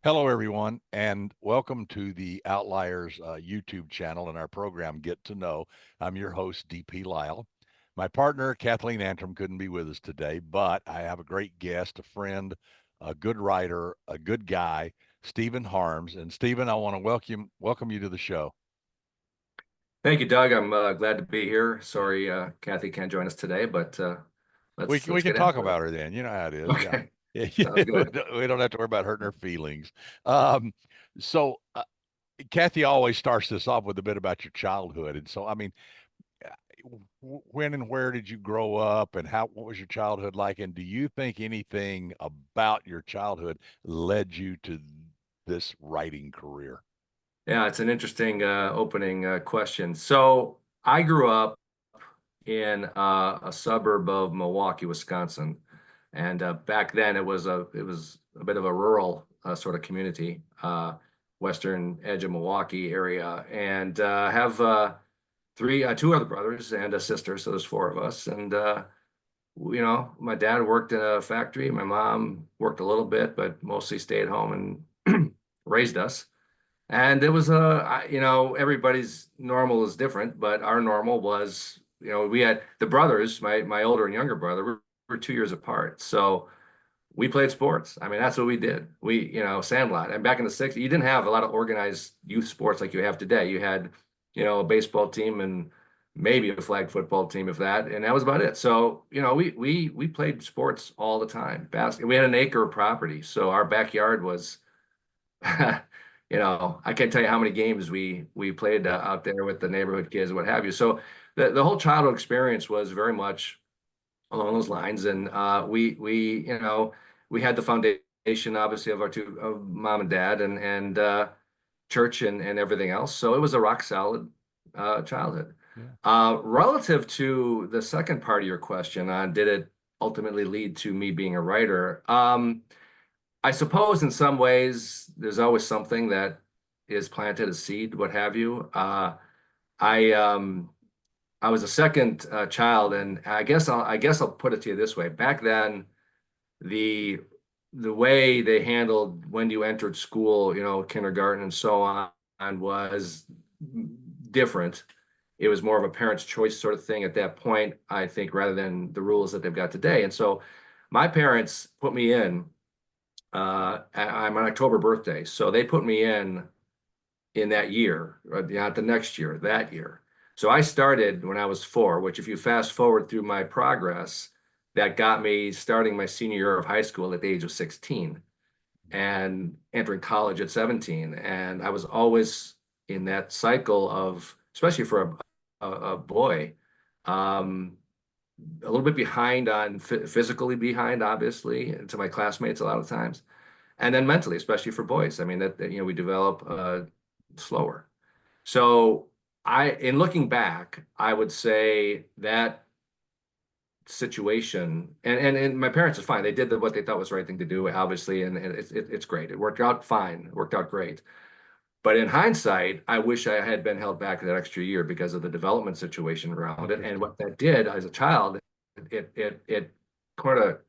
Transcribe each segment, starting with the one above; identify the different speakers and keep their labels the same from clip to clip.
Speaker 1: Hello, everyone, and welcome to the Outliers YouTube channel and our program, Get to Know. I'm your host, DP Lyle. My partner, Kathleen Antrim, couldn't be with us today, but I have a great guest, a friend, a good writer, a good guy, Stephen Harms. And Stephen, I want to welcome you to the show.
Speaker 2: Thank you, Doug. I'm glad to be here. Sorry, Kathy can't join us today, but
Speaker 1: We
Speaker 2: let's
Speaker 1: can, we
Speaker 2: let's
Speaker 1: can
Speaker 2: get
Speaker 1: talk
Speaker 2: after it.
Speaker 1: about her then. You know how it is. Yeah.
Speaker 2: Okay,
Speaker 1: Yeah,
Speaker 2: sounds good.
Speaker 1: we don't have to worry about hurting her feelings. Um, so, Kathy always starts this off with a bit about your childhood. And so, I mean, when and where did you grow up and what was your childhood like? And do you think anything about your childhood led you to this writing career?
Speaker 2: Yeah, it's an interesting opening question. So I grew up in a suburb of Milwaukee, Wisconsin, and back then it was a bit of a rural sort of community, western edge of Milwaukee area, and have two other brothers and a sister, so there's four of us, and my dad worked in a factory. My mom worked a little bit, but mostly stayed home and raised us. And it was everybody's normal is different, but our normal was, we had the brothers, my older and younger brother, we were 2 years apart. So we played sports. I mean, that's what we did. Sandlot. And back in the 60s, you didn't have a lot of organized youth sports like you have today. You had, a baseball team and maybe a flag football team, if that, and that was about it. So, we played sports all the time. We had an acre of property, so our backyard was, I can't tell you how many games we played out there with the neighborhood kids and what have you. So the whole childhood experience was very much along those lines. And we had the foundation obviously of our two of mom and dad and church and everything else. So it was a rock solid childhood.
Speaker 1: Yeah.
Speaker 2: Relative to the second part of your question on did it ultimately lead to me being a writer? I suppose in some ways there's always something that is planted a seed, what have you. I I was a second child, and I guess I'll put it to you this way. Back then, the the way they handled when you entered school, kindergarten and so on, was different. It was more of a parent's choice sort of thing at that point, I think, rather than the rules that they've got today. And so, my parents put me in. I'm an October birthday, so they put me in that year, or not the next year, that year. So I started when I was four, which if you fast forward through my progress, that got me starting my senior year of high school at the age of 16 and entering college at 17. And I was always in that cycle of, especially for a boy, um, a little bit behind on physically behind, obviously, to my classmates a lot of times, and then mentally, especially for boys. I mean that we develop slower. So in looking back, I would say that situation, and my parents are fine. They did what they thought was the right thing to do, obviously, and it's great. It worked out fine. It worked out great. But in hindsight, I wish I had been held back that extra year because of the development situation around it. And
Speaker 1: Interesting.
Speaker 2: what that did as a child, it kind of,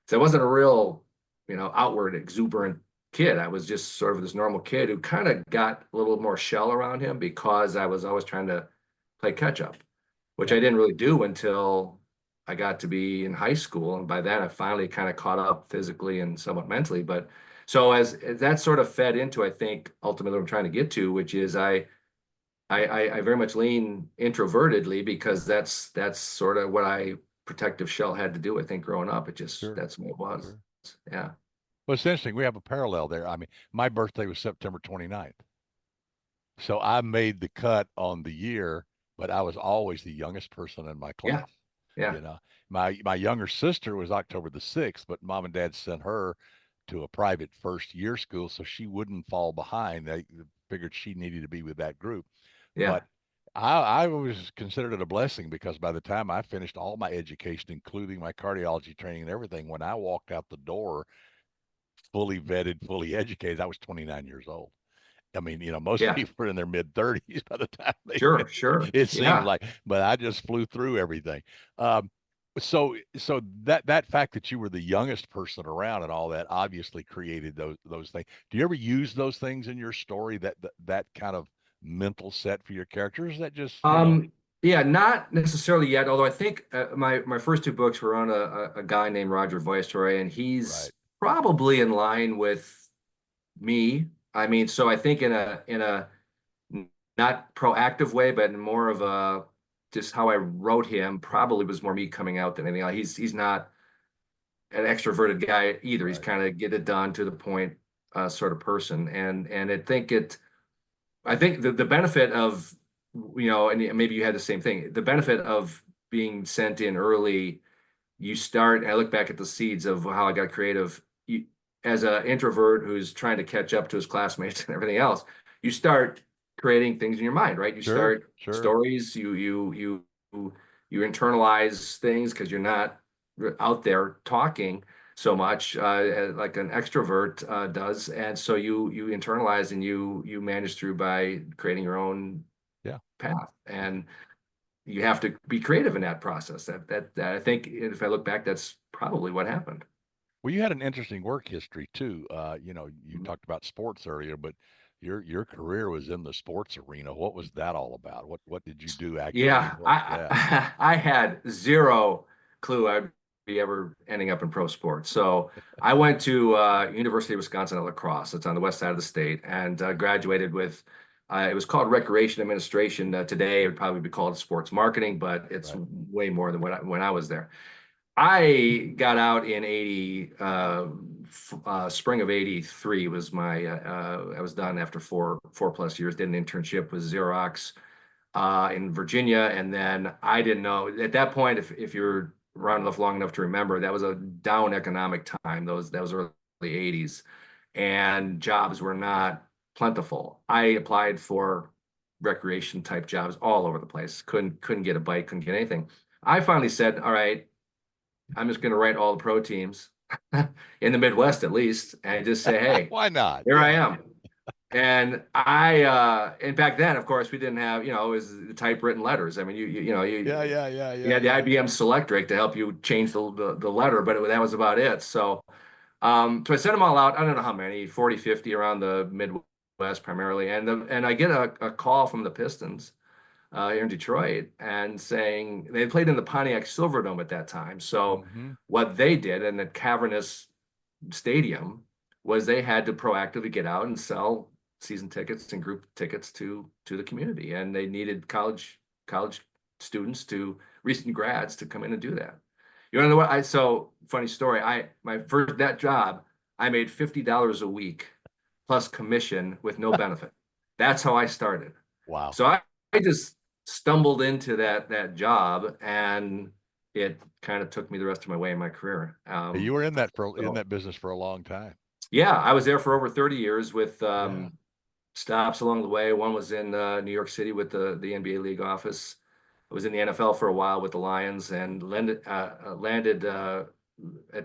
Speaker 2: so I wasn't a real, outward exuberant kid. I was just sort of this normal kid who kind of got a little more shell around him because I was always trying to play catch up, which I
Speaker 1: Yeah.
Speaker 2: didn't really do until I got to be in high school. And by then I finally kind of caught up physically and somewhat mentally. But so as that sort of fed into, I think, ultimately what I'm trying to get to, which is I very much lean introvertedly because that's sort of what I protective shell had to do, I think, growing up.
Speaker 1: Sure.
Speaker 2: That's what it was.
Speaker 1: Sure.
Speaker 2: Yeah.
Speaker 1: Well, it's interesting. We have a parallel there. I mean, my birthday was September 29th. So I made the cut on the year, but I was always the youngest person in my
Speaker 2: Yeah.
Speaker 1: class.
Speaker 2: Yeah.
Speaker 1: You know, my younger sister was October the 6th, but mom and dad sent her to a private first year school so she wouldn't fall behind. They figured she needed to be with that group.
Speaker 2: Yeah.
Speaker 1: But I always considered it a blessing because by the time I finished all my education, including my cardiology training and everything, when I walked out the door, fully vetted, fully educated, I was 29 years old. I mean, most
Speaker 2: Yeah.
Speaker 1: people are in their mid 30s by the time they
Speaker 2: Sure.
Speaker 1: finish,
Speaker 2: Sure.
Speaker 1: it seems
Speaker 2: Yeah.
Speaker 1: like, but I just flew through everything. Um, So that fact that you were the youngest person around and all that obviously created those things. Do you ever use those things in your story, that kind of mental set for your characters? Is that just,
Speaker 2: Yeah, not necessarily yet, although I think my first two books were on a guy named Roger Viceroy, and he's
Speaker 1: right,
Speaker 2: probably in line with me. I mean, so I think in a not proactive way, but in more of a just how I wrote him probably was more me coming out than anything else. He's not an extroverted guy either. He's
Speaker 1: right,
Speaker 2: kind of get it done to the point sort of person. And I think the benefit of, and maybe you had the same thing, the benefit of being sent in early, you start, I look back at the seeds of how I got creative. As an introvert who's trying to catch up to his classmates and everything else, you start creating things in your mind, right? You
Speaker 1: sure,
Speaker 2: start
Speaker 1: sure,
Speaker 2: stories, you internalize things because you're not out there talking so much like an extrovert does, and so you internalize and you manage through by creating your own
Speaker 1: yeah.
Speaker 2: path, and you have to be creative in that process. That I think if I look back, that's probably what happened.
Speaker 1: Well, you had an interesting work history too. You
Speaker 2: Mhm.
Speaker 1: talked about sports earlier, but your career was in the sports arena. What was that all about? What did you do actually?
Speaker 2: Yeah,
Speaker 1: And what?
Speaker 2: I,
Speaker 1: Yeah,
Speaker 2: I I had zero clue I'd be ever ending up in pro sports. So I went to University of Wisconsin at La Crosse. It's on the west side of the state, and graduated with. It was called Recreation Administration. Today it would probably be called sports marketing, but it's
Speaker 1: right.
Speaker 2: way more than when I was there. I got out in 80, spring of 83 was I was done after four plus years, did an internship with Xerox in Virginia. And then I didn't know at that point, if you're around enough long enough to remember, that was a down economic time. That was early 80s, and jobs were not plentiful. I applied for recreation type jobs all over the place. Couldn't get a bite, couldn't get anything. I finally said, all right, I'm just going to write all the pro teams in the Midwest at least, and just say, hey,
Speaker 1: Why not?
Speaker 2: here I
Speaker 1: Yeah,
Speaker 2: am. And back then, of course, we didn't have, it was the typewritten letters. I mean,
Speaker 1: yeah, yeah, yeah,
Speaker 2: you
Speaker 1: yeah,
Speaker 2: had the
Speaker 1: yeah.
Speaker 2: IBM Selectric to help you change the letter, but that was about it. So I sent them all out. I don't know how many, 40, 50 around the Midwest primarily. And I get a call from the Pistons here in Detroit and saying they played in the Pontiac Silverdome at that time. So
Speaker 1: Hmm.
Speaker 2: what they did in the cavernous stadium was they had to proactively get out and sell season tickets and group tickets to the community, and they needed college students to recent grads to come in and do that. You want to know what so funny story. My first that job, I made $50 a week plus commission with no benefit. That's how I started.
Speaker 1: Wow.
Speaker 2: So I just stumbled into that job, and it kind of took me the rest of my way in my career.
Speaker 1: You were in
Speaker 2: So
Speaker 1: that business for a long time.
Speaker 2: yeah, I was there for over 30 years with
Speaker 1: Yeah.
Speaker 2: stops along the way. One was in New York City with the NBA league office. I was in the NFL for a while with the Lions, and landed at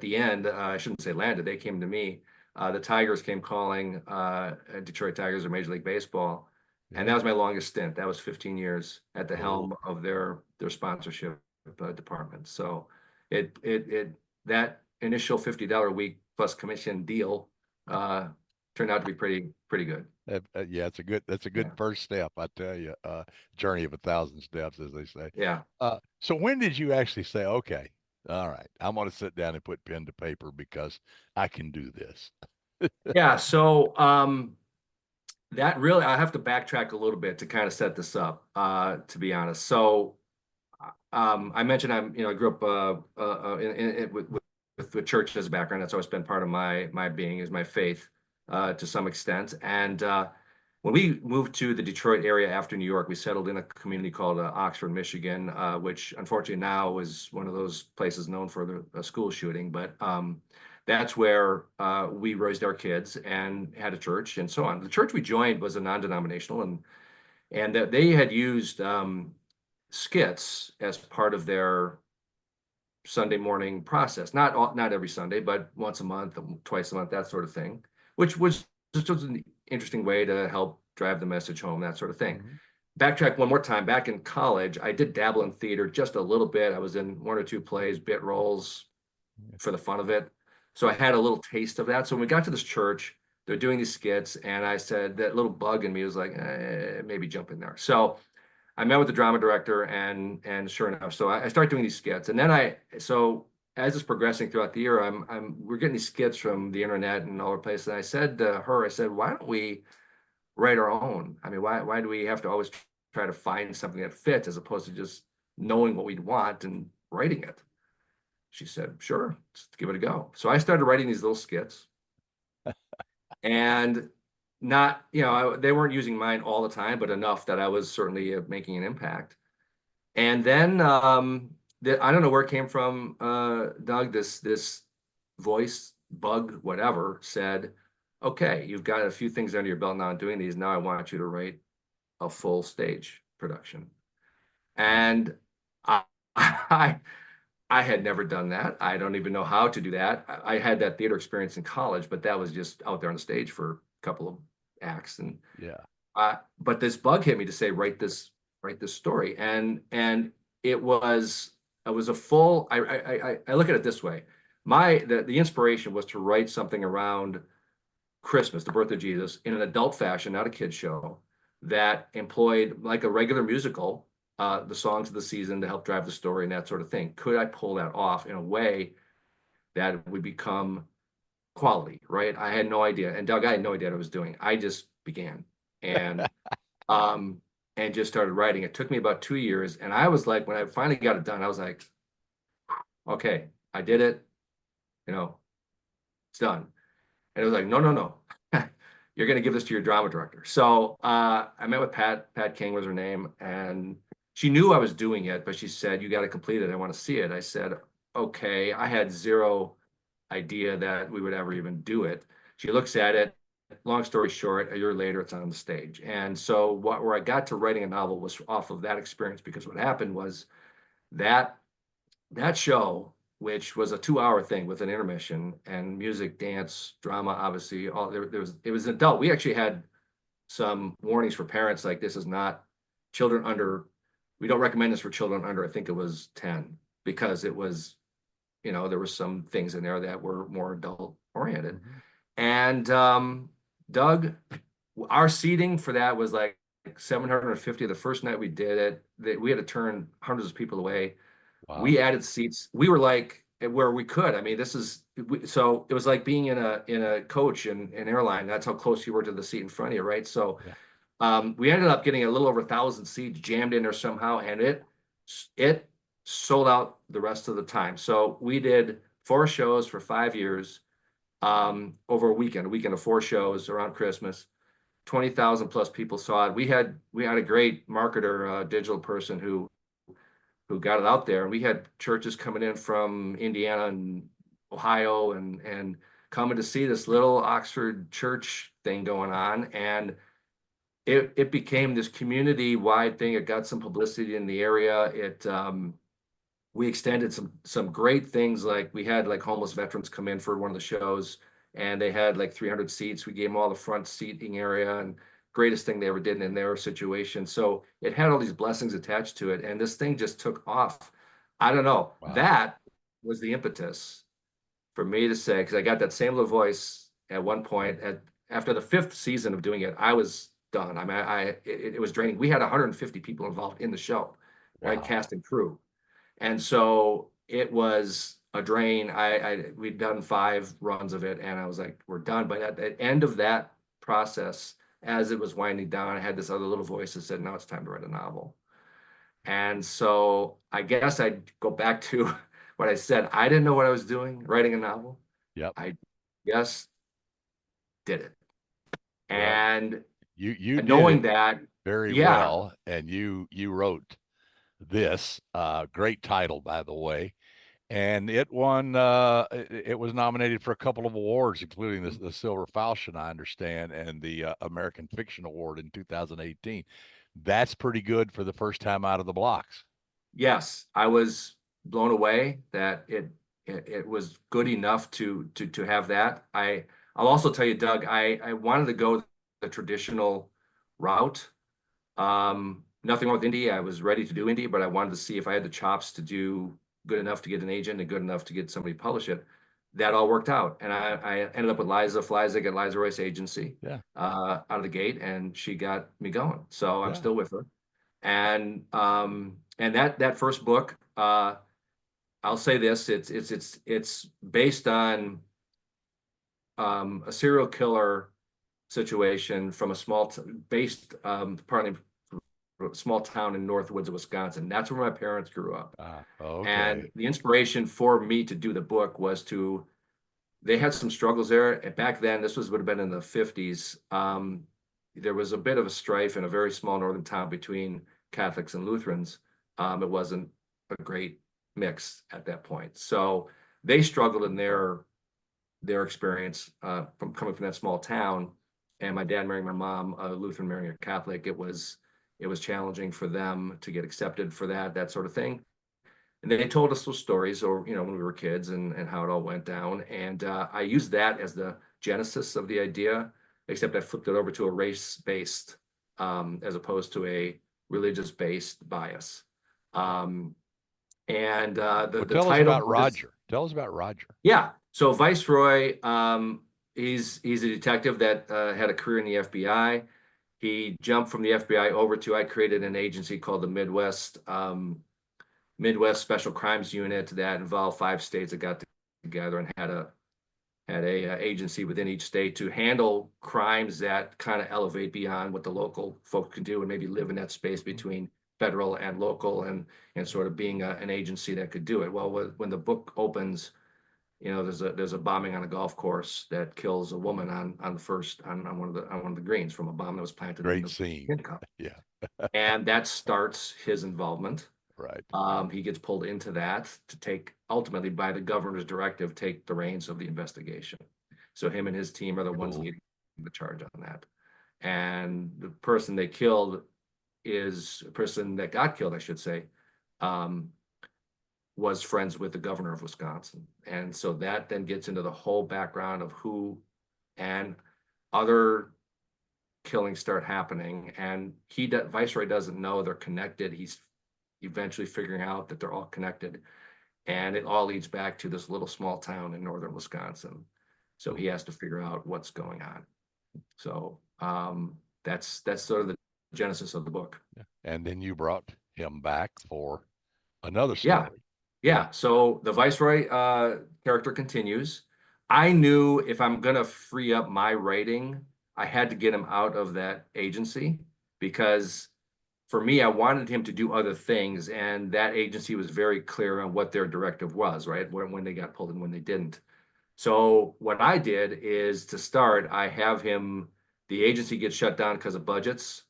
Speaker 2: the end. I shouldn't say landed. They came to me. The Tigers came calling. Detroit Tigers or Major League Baseball, and that
Speaker 1: Yeah.
Speaker 2: was my longest stint. That was 15 years at the
Speaker 1: Oh,
Speaker 2: helm of their sponsorship department. So it that initial $50 a week plus commission deal uh, turned out to be pretty good.
Speaker 1: yeah, that's a good
Speaker 2: Yeah,
Speaker 1: first step, I tell you. Journey of a thousand steps, as they say.
Speaker 2: yeah,
Speaker 1: So when did you actually say, okay, all right, I'm going to sit down and put pen to paper because I can do this?
Speaker 2: yeah. So that really, I have to backtrack a little bit to kind of set this up. To be honest, I mentioned I grew up with the church as a background. That's always been part of my being is my faith to some extent. And when we moved to the Detroit area after New York, we settled in a community called Oxford, Michigan, which unfortunately now is one of those places known for the school shooting. But that's where we raised our kids and had a church and so on. The church we joined was a non-denominational, and that they had used skits as part of their Sunday morning process. Not every Sunday, but once a month, twice a month, that sort of thing, which was just an interesting way to help drive the message home, that sort of thing.
Speaker 1: Mhm.
Speaker 2: backtrack one more time. Back in college, I did dabble in theater just a little bit. I was in one or two plays, bit roles for the fun of it. So I had a little taste of that. So when we got to this church, they're doing these skits, and I said that little bug in me was like, maybe jump in there. So I met with the drama director, and sure enough, so I started doing these skits, and then so as it's progressing throughout the year, we're getting these skits from the internet and all over the place. And I said to her, I said, why don't we write our own? I mean, why do we have to always try to find something that fits as opposed to just knowing what we'd want and writing it? She said, sure, let's give it a go. So I started writing these little skits, and not, they weren't using mine all the time, but enough that I was certainly making an impact. And then I don't know where it came from, Doug, this voice bug, whatever, said, okay, you've got a few things under your belt now doing these. Now I want you to write a full stage production.
Speaker 1: Wow.
Speaker 2: And I, I had never done that. I don't even know how to do that. I had that theater experience in college, but that was just out there on the stage for a couple of acts. And
Speaker 1: Yeah.
Speaker 2: but this bug hit me to say, write this story. And it was a full, I look at it this way. The inspiration was to write something around Christmas, the birth of Jesus, in an adult fashion, not a kid show, that employed like a regular musical, the songs of the season to help drive the story and that sort of thing. Could I pull that off in a way that would become quality, right? I had no idea. And Doug, I had no idea what I was doing. I just began and um and just started writing. It took me about 2 years. And I was like, when I finally got it done, I was like, okay, I did it, it's done. And it was like, no, no, no. You're going to give this to your drama director. So I met with Pat King was her name, and she knew I was doing it, but she said, you got to complete it. I want to see it. I said, okay. I had zero idea that we would ever even do it. She looks at it. Long story short, a year later, it's on the stage. And so where I got to writing a novel was off of that experience, because what happened was that that show, which was a 2 hour thing with an intermission and music, dance, drama, obviously, all it was adult. We actually had some warnings for parents, like this is not children under, we don't recommend this for children under, I think it was 10, because it was, there were some things in there that were more adult oriented.
Speaker 1: Mhm.
Speaker 2: And Doug, our seating for that was like 750 the first night we did it. We had to turn hundreds of people away.
Speaker 1: Wow.
Speaker 2: We added seats. We were like where we could. I mean, so it was like being in a coach in an airline. That's how close you were to the seat in front of you, right? So
Speaker 1: Yeah.
Speaker 2: we ended up getting a little over 1,000 seats jammed in there somehow, and it sold out the rest of the time. So we did 4 shows for 5 years, over a weekend of 4 shows around Christmas. 20,000 plus people saw it. We had a great marketer, digital person who got it out there. And we had churches coming in from Indiana and Ohio and coming to see this little Oxford church thing going on. And it became this community-wide thing. It got some publicity in the area. We extended some great things, like we had like homeless veterans come in for one of the shows, and they had like 300 seats. We gave them all the front seating area, and greatest thing they ever did in their situation. So it had all these blessings attached to it, and this thing just took off. I don't know.
Speaker 1: Wow.
Speaker 2: That was the impetus for me to say, because I got that same little voice at one point. After the 5th season of doing it, I was done. I mean, it was draining. We had 150 people involved in the show, right?
Speaker 1: Wow.
Speaker 2: Cast and crew. And so it was a drain. We'd done 5 runs of it, and I was like, we're done. But at the end of that process, as it was winding down, I had this other little voice that said, now it's time to write a novel. And so I guess I'd go back to what I said. I didn't know what I was doing, writing a novel.
Speaker 1: Yep.
Speaker 2: I just did it.
Speaker 1: Well,
Speaker 2: And
Speaker 1: you did
Speaker 2: knowing
Speaker 1: it
Speaker 2: that,
Speaker 1: very
Speaker 2: yeah,
Speaker 1: well, and you wrote this great title, by the way, and it won. It was nominated for a couple of awards, including the Silver Falchion, I understand, and the American Fiction Award in 2018. That's pretty good for the first time out of the blocks.
Speaker 2: yes, I was blown away that it was good enough to have that. I'll also tell you, Doug, I wanted to go the traditional route. Nothing wrong with indie. I was ready to do indie, but I wanted to see if I had the chops to do good enough to get an agent and good enough to get somebody to publish it. That all worked out. And I ended up with Liza Flyzig at Liza Royce Agency
Speaker 1: Yeah.
Speaker 2: out of the gate, and she got me going. So I'm
Speaker 1: Yeah.
Speaker 2: still with her. And that first book, I'll say this, it's based on a serial killer situation from a partly small town in North Woods of Wisconsin. That's where my parents grew up. And
Speaker 1: Okay.
Speaker 2: the inspiration for me to do the book was they had some struggles there. And back then, would have been in the 50s. There was a bit of a strife in a very small northern town between Catholics and Lutherans. It wasn't a great mix at that point. So they struggled in their experience from coming from that small town. And my dad marrying my mom, a Lutheran marrying a Catholic, it was challenging for them to get accepted for that sort of thing. And they told us those stories, or when we were kids, and how it all went down. And I used that as the genesis of the idea, except I flipped it over to a race-based as opposed to a religious-based bias. And the
Speaker 1: Tell us
Speaker 2: title
Speaker 1: about
Speaker 2: of this,
Speaker 1: Roger. Tell us about Roger.
Speaker 2: yeah. So Viceroy, he's a detective that had a career in the FBI. He jumped from the FBI over to, I created an agency called the Midwest Special Crimes Unit that involved 5 states that got together and had a agency within each state to handle crimes that kind of elevate beyond what the local folk can do and maybe live in that space between federal and local, and sort of being an agency that could do it. Well, when the book opens, there's a bombing on a golf course that kills a woman on one of the greens from a bomb that was planted in
Speaker 1: Great
Speaker 2: the
Speaker 1: scene.
Speaker 2: pin cup.
Speaker 1: Yeah.
Speaker 2: And that starts his involvement.
Speaker 1: Right.
Speaker 2: He gets pulled into that to take, ultimately by the governor's directive, take the reins of the investigation. So him and his team are the ones
Speaker 1: Cool.
Speaker 2: leading the charge on that. And the person they killed is a person that got killed, I should say, was friends with the governor of Wisconsin. And so that then gets into the whole background of who and other killings start happening. And Viceroy doesn't know they're connected. He's eventually figuring out that they're all connected. And it all leads back to this little small town in northern Wisconsin. So he has to figure out what's going on. So that's sort of the genesis of the book.
Speaker 1: Yeah. And then you brought him back for another
Speaker 2: Yeah.
Speaker 1: story.
Speaker 2: Yeah. So the Viceroy character continues. I knew if I'm going to free up my writing, I had to get him out of that agency, because for me, I wanted him to do other things. And that agency was very clear on what their directive was, right? When they got pulled and when they didn't. So what I did is, to start, I have the agency gets shut down because of budgets,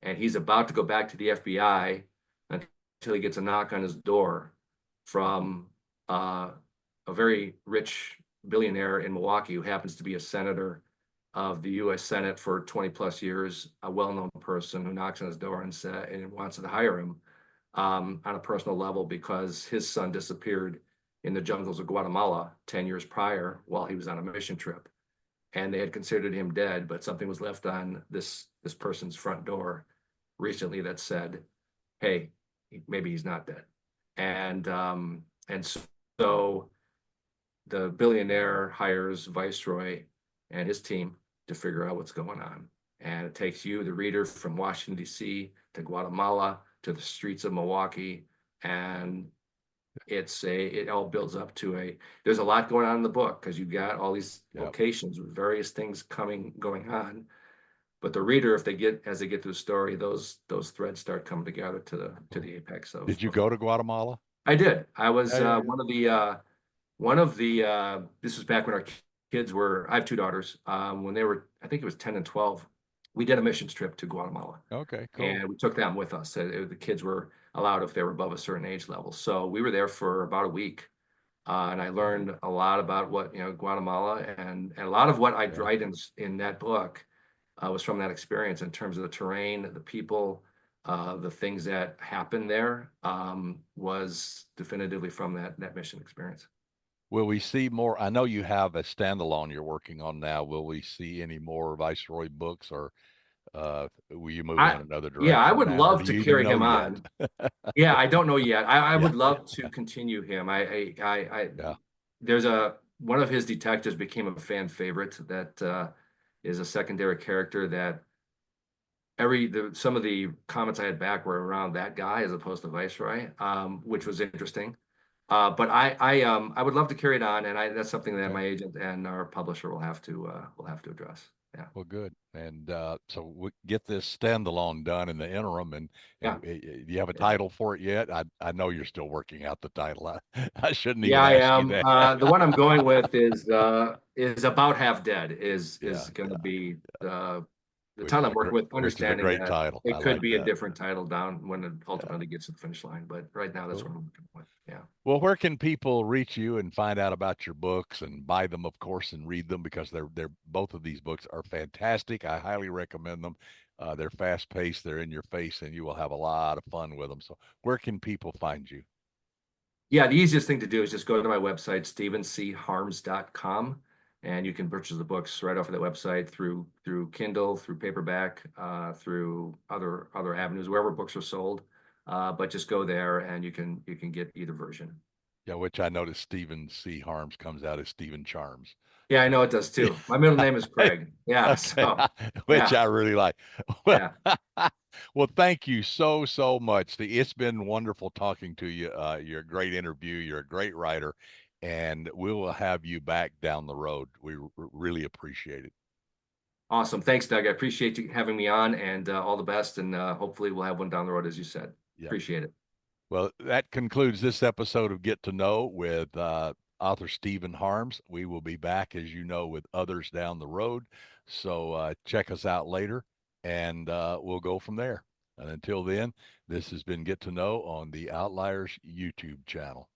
Speaker 2: and he's about to go back to the FBI until he gets a knock on his door from a very rich billionaire in Milwaukee who happens to be a senator of the U.S. Senate for 20 plus years, a well-known person who knocks on his door and wants to hire him on a personal level because his son disappeared in the jungles of Guatemala 10 years prior while he was on a mission trip. And they had considered him dead, but something was left on this person's front door recently that said, hey, maybe he's not dead. And so the billionaire hires Viceroy and his team to figure out what's going on. And it takes you, the reader, from Washington, D.C. to Guatemala to the streets of Milwaukee. And it all builds up to there's a lot going on in the book because you've got all these locations with various things going on. But the reader, as they get through the story, those threads start coming together to the apex of.
Speaker 1: Did you go to Guatemala?
Speaker 2: I did. I was
Speaker 1: Yeah.
Speaker 2: one of the this was back when our kids were. I have 2 daughters. When they were, I think it was 10 and 12, we did a missions trip to Guatemala.
Speaker 1: Okay, cool.
Speaker 2: And we took them with us. The kids were allowed if they were above a certain age level. So we were there for about a week. And I learned a lot about what, Guatemala, and a lot of what I write in that book was from that experience in terms of the terrain, the people, the things that happened there, was definitively from that mission experience.
Speaker 1: Will we see more? I know you have a standalone you're working on now. Will we see any more Viceroy books, or Will you move
Speaker 2: I
Speaker 1: on another
Speaker 2: Yeah, I
Speaker 1: direction
Speaker 2: would
Speaker 1: now, or
Speaker 2: love
Speaker 1: do
Speaker 2: to
Speaker 1: you even
Speaker 2: carry
Speaker 1: know
Speaker 2: him
Speaker 1: yet?
Speaker 2: on. Yeah, I don't know yet. I
Speaker 1: Yeah,
Speaker 2: would love to continue him.
Speaker 1: yeah,
Speaker 2: There's one of his detectives became a fan favorite that is a secondary character that some of the comments I had back were around that guy as opposed to Viceroy, which was interesting. But I would love to carry it on, and that's something that
Speaker 1: okay.
Speaker 2: my agent and our publisher will have to address. Yeah,
Speaker 1: Well, good. And so we get this standalone done in the interim,
Speaker 2: yeah,
Speaker 1: do you have a
Speaker 2: yeah.
Speaker 1: title for it yet? I know you're still working out the title. I shouldn't
Speaker 2: Yeah,
Speaker 1: even
Speaker 2: I
Speaker 1: ask you
Speaker 2: am.
Speaker 1: that.
Speaker 2: The one I'm going with is about half dead.
Speaker 1: Yeah,
Speaker 2: Is going to
Speaker 1: yeah,
Speaker 2: be the
Speaker 1: which
Speaker 2: title
Speaker 1: is
Speaker 2: I'm
Speaker 1: a
Speaker 2: working
Speaker 1: great,
Speaker 2: with,
Speaker 1: which is a
Speaker 2: understanding
Speaker 1: great
Speaker 2: that
Speaker 1: title. I
Speaker 2: it could
Speaker 1: like
Speaker 2: be a
Speaker 1: that.
Speaker 2: different title down when it
Speaker 1: Yeah,
Speaker 2: ultimately gets to the finish line. But right now, that's what
Speaker 1: cool.
Speaker 2: I'm working with. Yeah.
Speaker 1: Well, where can people reach you and find out about your books and buy them, of course, and read them because they're both of these books are fantastic. I highly recommend them. They're fast paced, they're in your face, and you will have a lot of fun with them. So, where can people find you?
Speaker 2: Yeah, the easiest thing to do is just go to my website, stephenharms.com, and you can purchase the books right off of that website through Kindle, through paperback, through other avenues, wherever books are sold. But just go there and you can get either version.
Speaker 1: Yeah, which I noticed Stephen C. Harms comes out as Stephen Charms.
Speaker 2: Yeah, I
Speaker 1: So
Speaker 2: know it does too. My middle name is Craig. Yeah,
Speaker 1: okay,
Speaker 2: so
Speaker 1: which
Speaker 2: yeah,
Speaker 1: I really like. Well,
Speaker 2: yeah.
Speaker 1: well, thank you so much. It's been wonderful talking to you. You're a great interview. You're a great writer, and we will have you back down the road. We really appreciate it.
Speaker 2: Awesome. Thanks, Doug. I appreciate you having me on, and all the best. And hopefully we'll have one down the road, as you said.
Speaker 1: Yeah.
Speaker 2: Appreciate it.
Speaker 1: Well, that concludes this episode of Get to Know with author Stephen Harms. We will be back, as you know, with others down the road. So check us out later, and we'll go from there. And until then, this has been Get to Know on the Outliers YouTube channel.